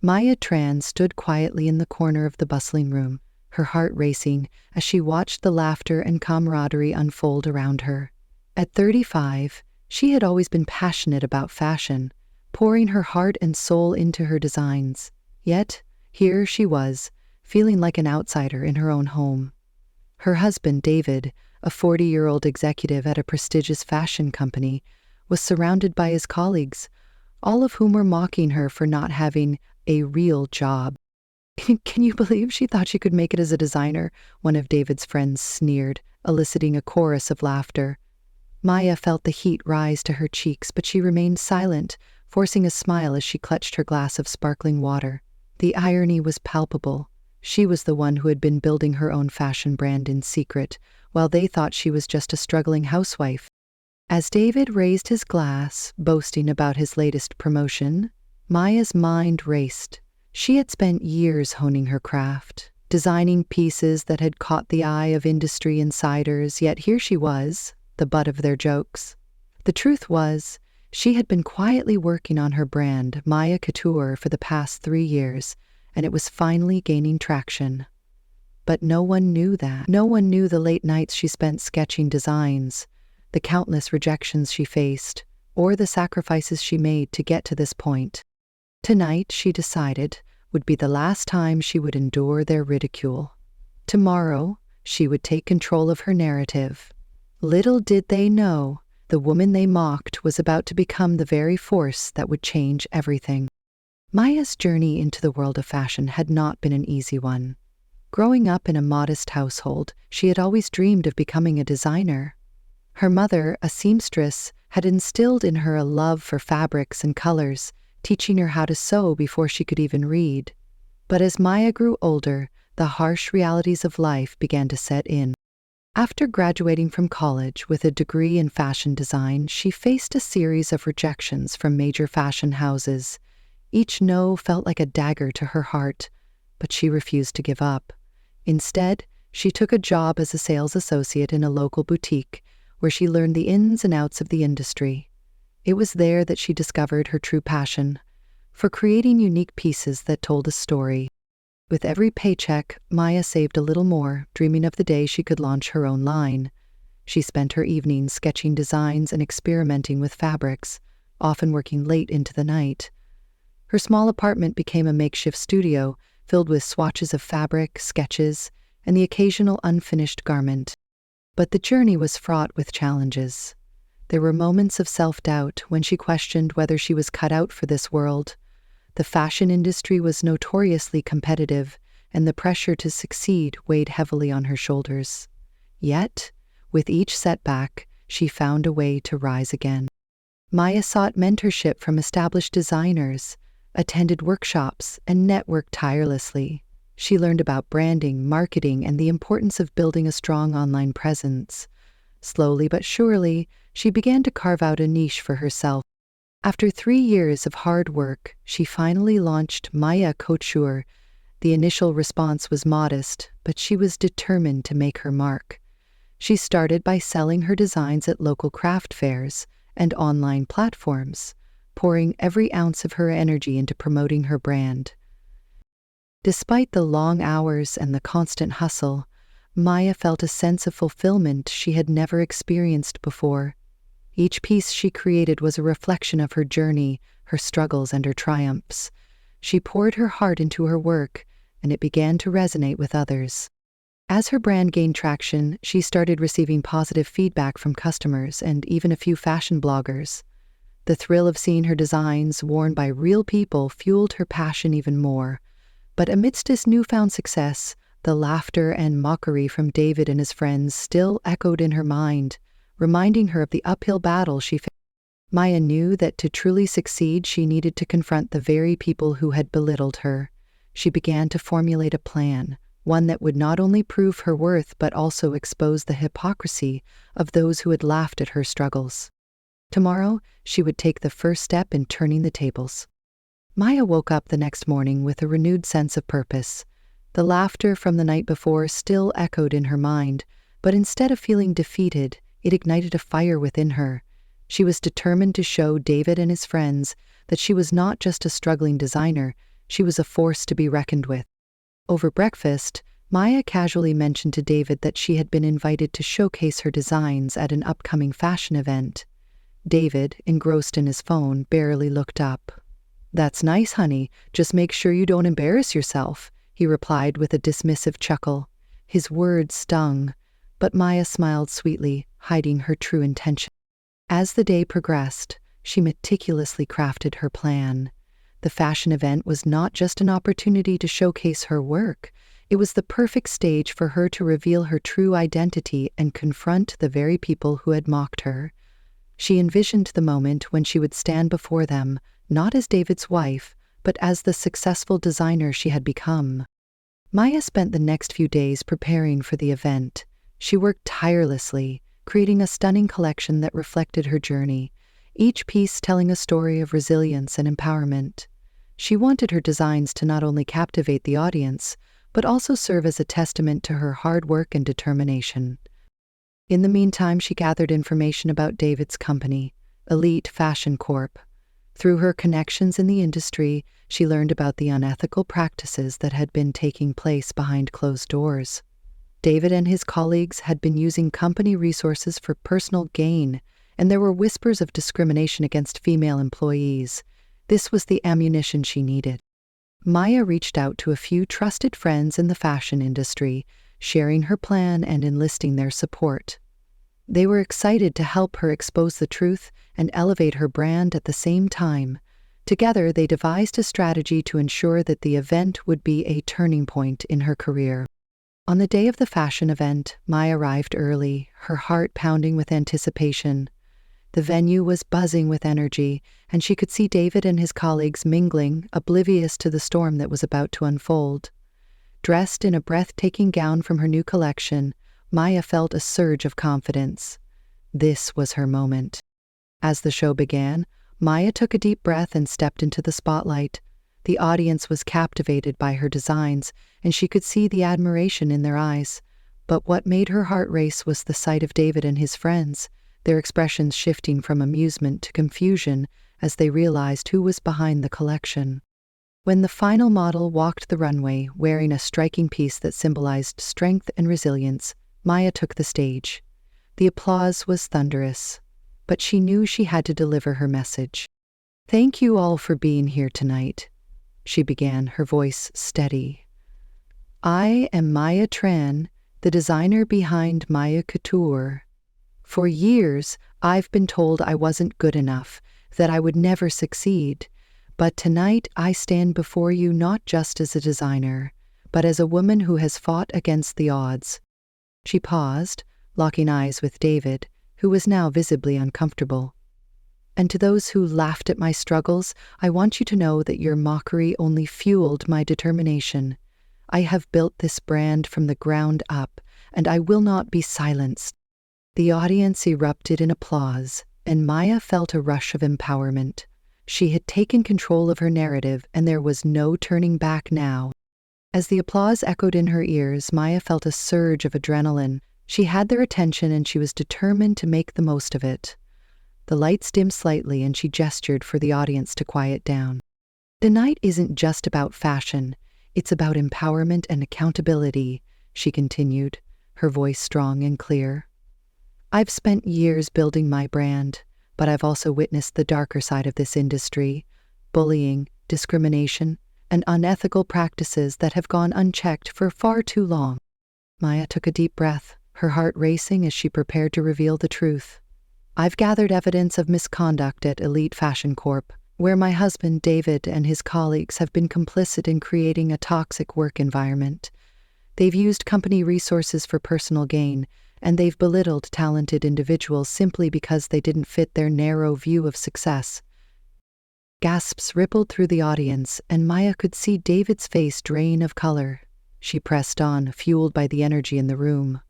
Maya Tran stood quietly in the corner of the bustling room, her heart racing as she watched the laughter and camaraderie unfold around her. At 35, she had always been passionate about fashion, pouring her heart and soul into her designs. Yet, here she was, feeling like an outsider in her own home. Her husband, David, a 40-year-old executive at a prestigious fashion company, was surrounded by his colleagues, all of whom were mocking her for not having a real job. "Can you believe she thought she could make it as a designer?" one of David's friends sneered, eliciting a chorus of laughter. Maya felt the heat rise to her cheeks, but she remained silent, forcing a smile as she clutched her glass of sparkling water. The irony was palpable. She was the one who had been building her own fashion brand in secret, while they thought she was just a struggling housewife. As David raised his glass, boasting about his latest promotion, Maya's mind raced. She had spent years honing her craft, designing pieces that had caught the eye of industry insiders, yet here she was, the butt of their jokes. The truth was, she had been quietly working on her brand, Maya Couture, for the past 3 years, and it was finally gaining traction. But no one knew that. No one knew the late nights she spent sketching designs, the countless rejections she faced, or the sacrifices she made to get to this point. Tonight, she decided, would be the last time she would endure their ridicule. Tomorrow, she would take control of her narrative. Little did they know, the woman they mocked was about to become the very force that would change everything. Maya's journey into the world of fashion had not been an easy one. Growing up in a modest household, she had always dreamed of becoming a designer. Her mother, a seamstress, had instilled in her a love for fabrics and colors, teaching her how to sew before she could even read. But as Maya grew older, the harsh realities of life began to set in. After graduating from college with a degree in fashion design, she faced a series of rejections from major fashion houses. Each no felt like a dagger to her heart, but she refused to give up. Instead, she took a job as a sales associate in a local boutique, where she learned the ins and outs of the industry. It was there that she discovered her true passion for creating unique pieces that told a story. With every paycheck, Maya saved a little more, dreaming of the day she could launch her own line. She spent her evenings sketching designs and experimenting with fabrics, often working late into the night. Her small apartment became a makeshift studio, filled with swatches of fabric, sketches, and the occasional unfinished garment. But the journey was fraught with challenges. There were moments of self-doubt when she questioned whether she was cut out for this world. The fashion industry was notoriously competitive, and the pressure to succeed weighed heavily on her shoulders. Yet, with each setback, she found a way to rise again. Maya sought mentorship from established designers, attended workshops, and networked tirelessly. She learned about branding, marketing, and the importance of building a strong online presence. Slowly but surely, she began to carve out a niche for herself. After 3 years of hard work, she finally launched Maya Couture. The initial response was modest, but she was determined to make her mark. She started by selling her designs at local craft fairs and online platforms, pouring every ounce of her energy into promoting her brand. Despite the long hours and the constant hustle, Maya felt a sense of fulfillment she had never experienced before. Each piece she created was a reflection of her journey, her struggles, and her triumphs. She poured her heart into her work, and it began to resonate with others. As her brand gained traction, she started receiving positive feedback from customers and even a few fashion bloggers. The thrill of seeing her designs worn by real people fueled her passion even more. But amidst this newfound success, the laughter and mockery from David and his friends still echoed in her mind, reminding her of the uphill battle she faced. Maya knew that to truly succeed, she needed to confront the very people who had belittled her. She began to formulate a plan, one that would not only prove her worth but also expose the hypocrisy of those who had laughed at her struggles. Tomorrow, she would take the first step in turning the tables. Maya woke up the next morning with a renewed sense of purpose. The laughter from the night before still echoed in her mind, but instead of feeling defeated, it ignited a fire within her. She was determined to show David and his friends that she was not just a struggling designer, She was a force to be reckoned with. Over breakfast, Maya casually mentioned to David that she had been invited to showcase her designs at an upcoming fashion event. David, engrossed in his phone, barely looked up. "That's nice, honey. Just make sure you don't embarrass yourself," he replied with a dismissive chuckle. His words stung, but Maya smiled sweetly, hiding her true intention. As the day progressed, she meticulously crafted her plan. The fashion event was not just an opportunity to showcase her work. It was the perfect stage for her to reveal her true identity and confront the very people who had mocked her. She envisioned the moment when she would stand before them, not as David's wife, but as the successful designer she had become. Maya spent the next few days preparing for the event. She worked tirelessly, creating a stunning collection that reflected her journey, each piece telling a story of resilience and empowerment. She wanted her designs to not only captivate the audience, but also serve as a testament to her hard work and determination. In the meantime, she gathered information about David's company, Elite Fashion Corp. Through her connections in the industry, she learned about the unethical practices that had been taking place behind closed doors. David and his colleagues had been using company resources for personal gain, and there were whispers of discrimination against female employees. This was the ammunition she needed. Maya reached out to a few trusted friends in the fashion industry, sharing her plan and enlisting their support. They were excited to help her expose the truth and elevate her brand at the same time. Together, they devised a strategy to ensure that the event would be a turning point in her career. On the day of the fashion event, Maya arrived early, her heart pounding with anticipation. The venue was buzzing with energy, and she could see David and his colleagues mingling, oblivious to the storm that was about to unfold. Dressed in a breathtaking gown from her new collection, Maya felt a surge of confidence. This was her moment. As the show began, Maya took a deep breath and stepped into the spotlight. The audience was captivated by her designs, and she could see the admiration in their eyes. But what made her heart race was the sight of David and his friends, their expressions shifting from amusement to confusion as they realized who was behind the collection. When the final model walked the runway, wearing a striking piece that symbolized strength and resilience, Maya took the stage. The applause was thunderous, but she knew she had to deliver her message. "Thank you all for being here tonight," she began, her voice steady. "I am Maya Tran, the designer behind Maya Couture. For years, I've been told I wasn't good enough, that I would never succeed. But tonight, I stand before you not just as a designer, but as a woman who has fought against the odds." She paused, locking eyes with David, who was now visibly uncomfortable. "And to those who laughed at my struggles, I want you to know that your mockery only fueled my determination. I have built this brand from the ground up, and I will not be silenced." The audience erupted in applause, and Maya felt a rush of empowerment. She had taken control of her narrative, and there was no turning back now. As the applause echoed in her ears, Maya felt a surge of adrenaline. She had their attention, and she was determined to make the most of it. The lights dimmed slightly, and she gestured for the audience to quiet down. "Tonight isn't just about fashion. It's about empowerment and accountability," she continued, her voice strong and clear. "I've spent years building my brand, but I've also witnessed the darker side of this industry: bullying, discrimination, and unethical practices that have gone unchecked for far too long." Maya took a deep breath, her heart racing as she prepared to reveal the truth. "I've gathered evidence of misconduct at Elite Fashion Corp, where my husband David and his colleagues have been complicit in creating a toxic work environment. They've used company resources for personal gain, and they've belittled talented individuals simply because they didn't fit their narrow view of success." Gasps rippled through the audience, and Maya could see David's face drain of color. She pressed on, fueled by the energy in the room.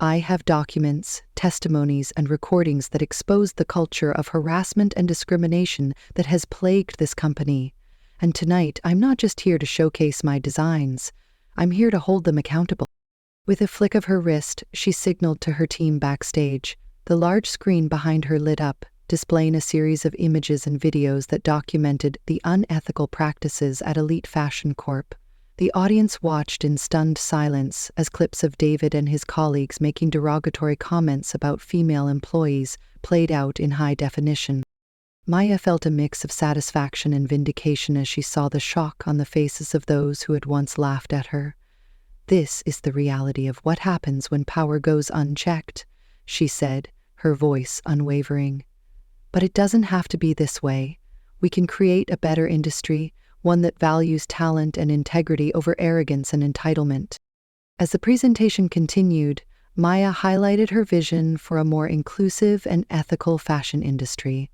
"I have documents, testimonies, and recordings that expose the culture of harassment and discrimination that has plagued this company. And tonight, I'm not just here to showcase my designs. I'm here to hold them accountable." With a flick of her wrist, she signaled to her team backstage. The large screen behind her lit up, displaying a series of images and videos that documented the unethical practices at Elite Fashion Corp. The audience watched in stunned silence as clips of David and his colleagues making derogatory comments about female employees played out in high definition. Maya felt a mix of satisfaction and vindication as she saw the shock on the faces of those who had once laughed at her. "This is the reality of what happens when power goes unchecked," she said, her voice unwavering. "But it doesn't have to be this way. We can create a better industry, one that values talent and integrity over arrogance and entitlement." As the presentation continued, Maya highlighted her vision for a more inclusive and ethical fashion industry.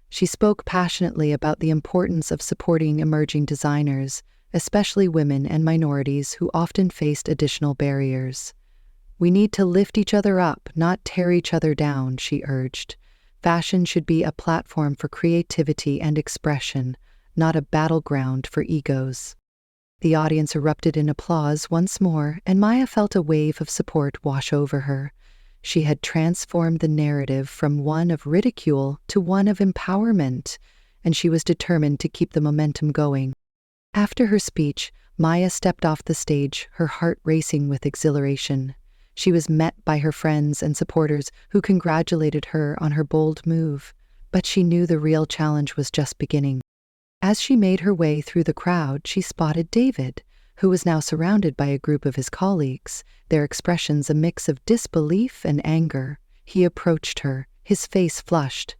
She spoke passionately about the importance of supporting emerging designers, especially women and minorities who often faced additional barriers. "We need to lift each other up, not tear each other down," she urged. "Fashion should be a platform for creativity and expression, not a battleground for egos." The audience erupted in applause once more, and Maya felt a wave of support wash over her. She had transformed the narrative from one of ridicule to one of empowerment, and she was determined to keep the momentum going. After her speech, Maya stepped off the stage, her heart racing with exhilaration. She was met by her friends and supporters who congratulated her on her bold move, but she knew the real challenge was just beginning. As she made her way through the crowd, she spotted David, who was now surrounded by a group of his colleagues, their expressions a mix of disbelief and anger. He approached her, his face flushed.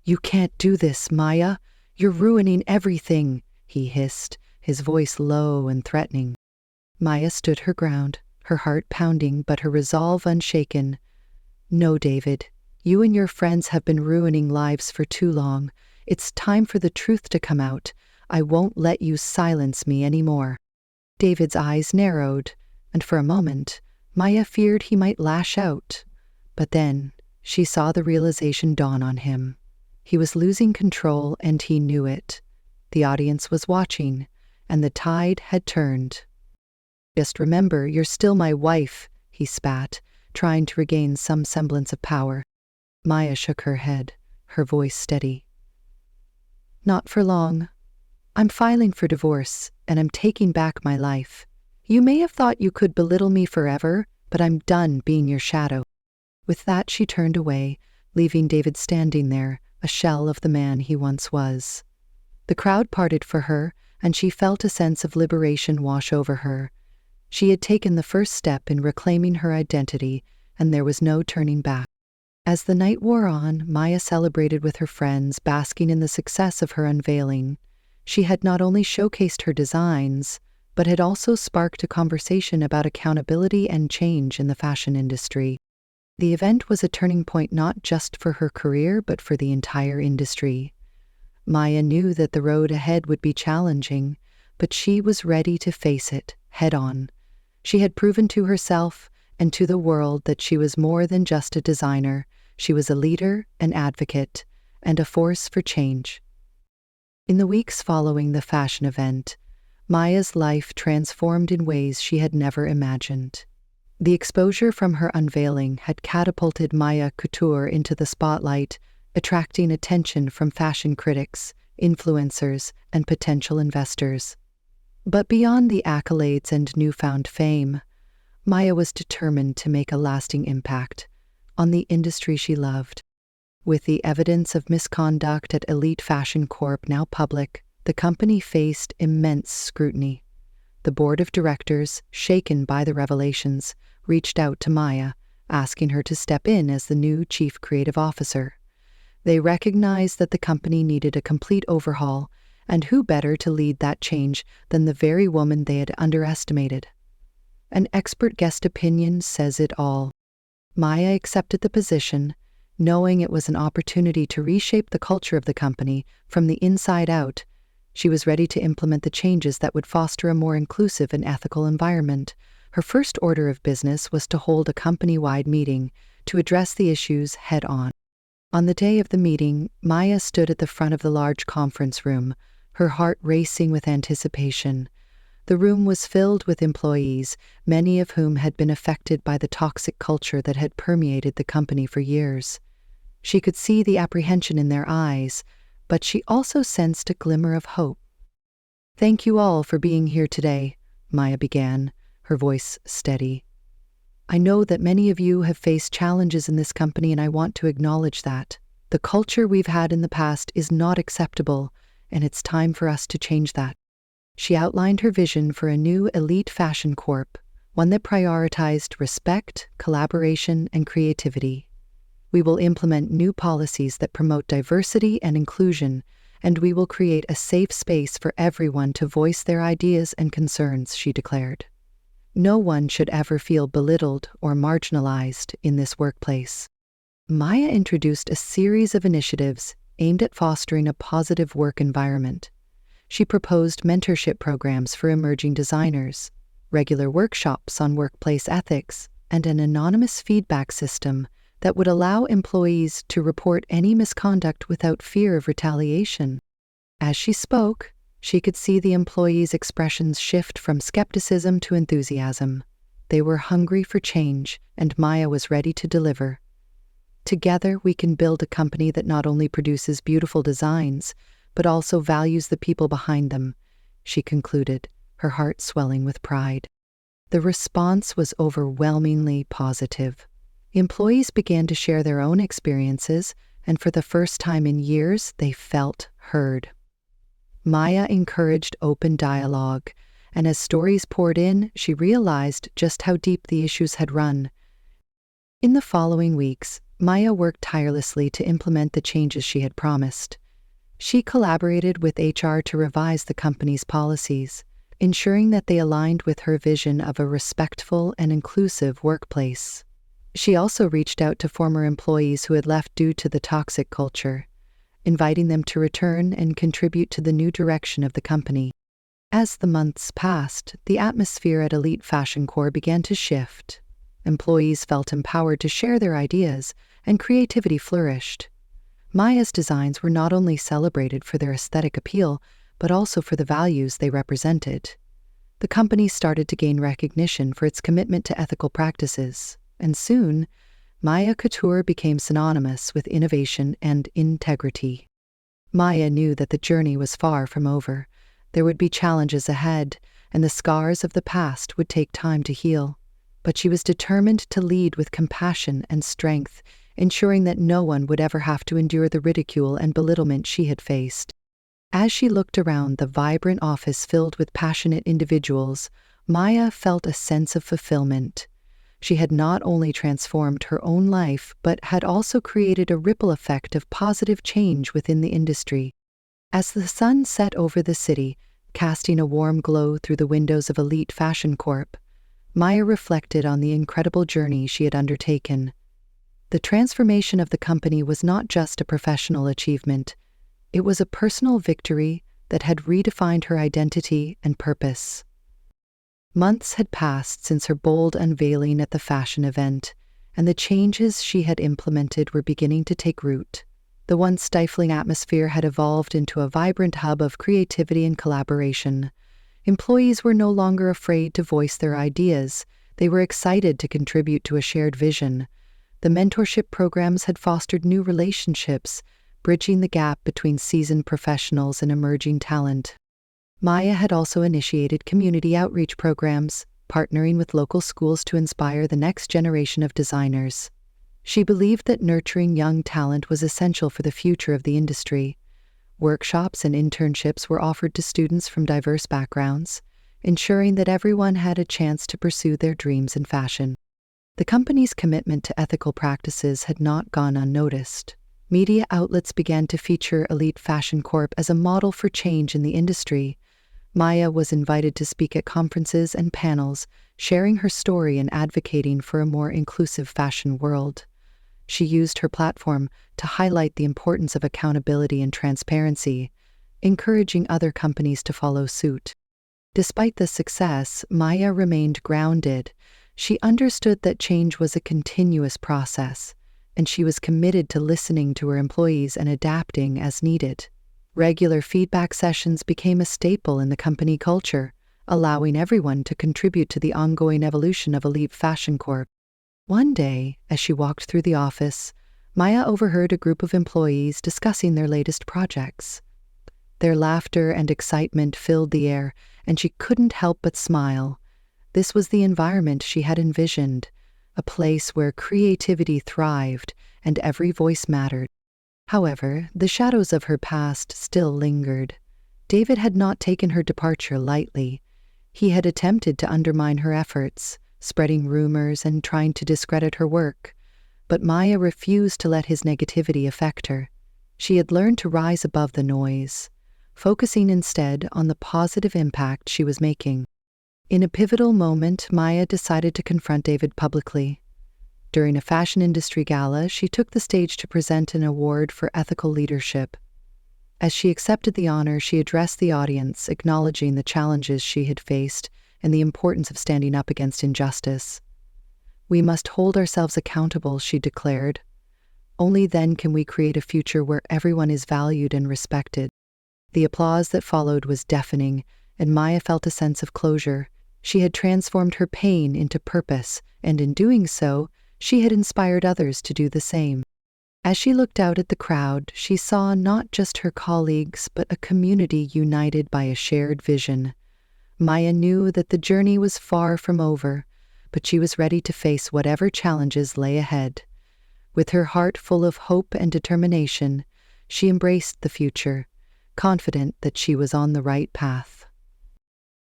"You can't do this, Maya. You're ruining everything," he hissed, his voice low and threatening. Maya stood her ground, her heart pounding but her resolve unshaken. "No, David, you and your friends have been ruining lives for too long. It's time for the truth to come out. I won't let you silence me anymore." David's eyes narrowed, and for a moment, Maya feared he might lash out. But then, she saw the realization dawn on him. He was losing control, and he knew it. The audience was watching, and the tide had turned. "Just remember, you're still my wife," he spat, trying to regain some semblance of power. Maya shook her head, her voice steady. "Not for long. I'm filing for divorce, and I'm taking back my life. You may have thought you could belittle me forever, but I'm done being your shadow." With that, she turned away, leaving David standing there, a shell of the man he once was. The crowd parted for her, and she felt a sense of liberation wash over her. She had taken the first step in reclaiming her identity, and there was no turning back. As the night wore on, Maya celebrated with her friends, basking in the success of her unveiling. She had not only showcased her designs, but had also sparked a conversation about accountability and change in the fashion industry. The event was a turning point not just for her career, but for the entire industry. Maya knew that the road ahead would be challenging, but she was ready to face it head on. She had proven to herself and to the world that she was more than just a designer. She was a leader, an advocate, and a force for change. In the weeks following the fashion event, Maya's life transformed in ways she had never imagined. The exposure from her unveiling had catapulted Maya Couture into the spotlight, attracting attention from fashion critics, influencers, and potential investors. But beyond the accolades and newfound fame, Maya was determined to make a lasting impact on the industry she loved. With the evidence of misconduct at Elite Fashion Corp now public, the company faced immense scrutiny. The board of directors, shaken by the revelations, reached out to Maya, asking her to step in as the new chief creative officer. They recognized that the company needed a complete overhaul, and who better to lead that change than the very woman they had underestimated? An expert guest opinion says it all. Maya accepted the position, knowing it was an opportunity to reshape the culture of the company from the inside out. She was ready to implement the changes that would foster a more inclusive and ethical environment. Her first order of business was to hold a company-wide meeting to address the issues head-on. On the day of the meeting, Maya stood at the front of the large conference room, her heart racing with anticipation. The room was filled with employees, many of whom had been affected by the toxic culture that had permeated the company for years. She could see the apprehension in their eyes, but she also sensed a glimmer of hope. "Thank you all for being here today," Maya began, her voice steady. "I know that many of you have faced challenges in this company, and I want to acknowledge that. The culture we've had in the past is not acceptable, and it's time for us to change that." She outlined her vision for a new elite fashion corp, one that prioritized respect, collaboration, and creativity. "We will implement new policies that promote diversity and inclusion, and we will create a safe space for everyone to voice their ideas and concerns," she declared. "No one should ever feel belittled or marginalized in this workplace." Maya introduced a series of initiatives aimed at fostering a positive work environment. She proposed mentorship programs for emerging designers, regular workshops on workplace ethics, and an anonymous feedback system that would allow employees to report any misconduct without fear of retaliation. As she spoke, she could see the employees' expressions shift from skepticism to enthusiasm. They were hungry for change, and Maya was ready to deliver. "Together, we can build a company that not only produces beautiful designs, but also values the people behind them," she concluded, her heart swelling with pride. The response was overwhelmingly positive. Employees began to share their own experiences, and for the first time in years, they felt heard. Maya encouraged open dialogue, and as stories poured in, she realized just how deep the issues had run. In the following weeks, Maya worked tirelessly to implement the changes she had promised. She collaborated with HR to revise the company's policies, ensuring that they aligned with her vision of a respectful and inclusive workplace. She also reached out to former employees who had left due to the toxic culture, inviting them to return and contribute to the new direction of the company. As the months passed, the atmosphere at Elite Fashion Corp began to shift. Employees felt empowered to share their ideas, and creativity flourished. Maya's designs were not only celebrated for their aesthetic appeal, but also for the values they represented. The company started to gain recognition for its commitment to ethical practices, and soon, Maya Couture became synonymous with innovation and integrity. Maya knew that the journey was far from over. There would be challenges ahead, and the scars of the past would take time to heal. But she was determined to lead with compassion and strength, ensuring that no one would ever have to endure the ridicule and belittlement she had faced. As she looked around the vibrant office filled with passionate individuals, Maya felt a sense of fulfillment. She had not only transformed her own life, but had also created a ripple effect of positive change within the industry. As the sun set over the city, casting a warm glow through the windows of Elite Fashion Corp, Maya reflected on the incredible journey she had undertaken. The transformation of the company was not just a professional achievement. It was a personal victory that had redefined her identity and purpose. Months had passed since her bold unveiling at the fashion event, and the changes she had implemented were beginning to take root. The once stifling atmosphere had evolved into a vibrant hub of creativity and collaboration. Employees were no longer afraid to voice their ideas. They were excited to contribute to a shared vision. The mentorship programs had fostered new relationships, bridging the gap between seasoned professionals and emerging talent. Maya had also initiated community outreach programs, partnering with local schools to inspire the next generation of designers. She believed that nurturing young talent was essential for the future of the industry. Workshops and internships were offered to students from diverse backgrounds, ensuring that everyone had a chance to pursue their dreams in fashion. The company's commitment to ethical practices had not gone unnoticed. Media outlets began to feature Elite Fashion Corp as a model for change in the industry. Maya was invited to speak at conferences and panels, sharing her story and advocating for a more inclusive fashion world. She used her platform to highlight the importance of accountability and transparency, encouraging other companies to follow suit. Despite the success, Maya remained grounded. She understood that change was a continuous process, and she was committed to listening to her employees and adapting as needed. Regular feedback sessions became a staple in the company culture, allowing everyone to contribute to the ongoing evolution of Elite Fashion Corp. One day, as she walked through the office, Maya overheard a group of employees discussing their latest projects. Their laughter and excitement filled the air, and she couldn't help but smile. This was the environment she had envisioned, a place where creativity thrived and every voice mattered. However, the shadows of her past still lingered. David had not taken her departure lightly. He had attempted to undermine her efforts, spreading rumors and trying to discredit her work. But Maya refused to let his negativity affect her. She had learned to rise above the noise, focusing instead on the positive impact she was making. In a pivotal moment, Maya decided to confront David publicly. During a fashion industry gala, she took the stage to present an award for ethical leadership. As she accepted the honor, she addressed the audience, acknowledging the challenges she had faced and the importance of standing up against injustice. "We must hold ourselves accountable," she declared. "Only then can we create a future where everyone is valued and respected." The applause that followed was deafening, and Maya felt a sense of closure. She had transformed her pain into purpose, and in doing so, she had inspired others to do the same. As she looked out at the crowd, she saw not just her colleagues, but a community united by a shared vision. Maya knew that the journey was far from over, but she was ready to face whatever challenges lay ahead. With her heart full of hope and determination, she embraced the future, confident that she was on the right path.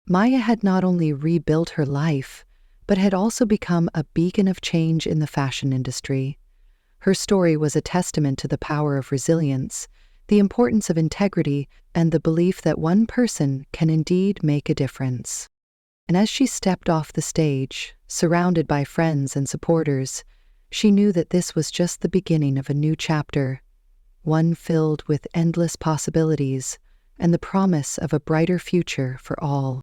Maya had not only rebuilt her life, but had also become a beacon of change in the fashion industry. Her story was a testament to the power of resilience, the importance of integrity, and the belief that one person can indeed make a difference. And as she stepped off the stage, surrounded by friends and supporters, she knew that this was just the beginning of a new chapter, one filled with endless possibilities and the promise of a brighter future for all.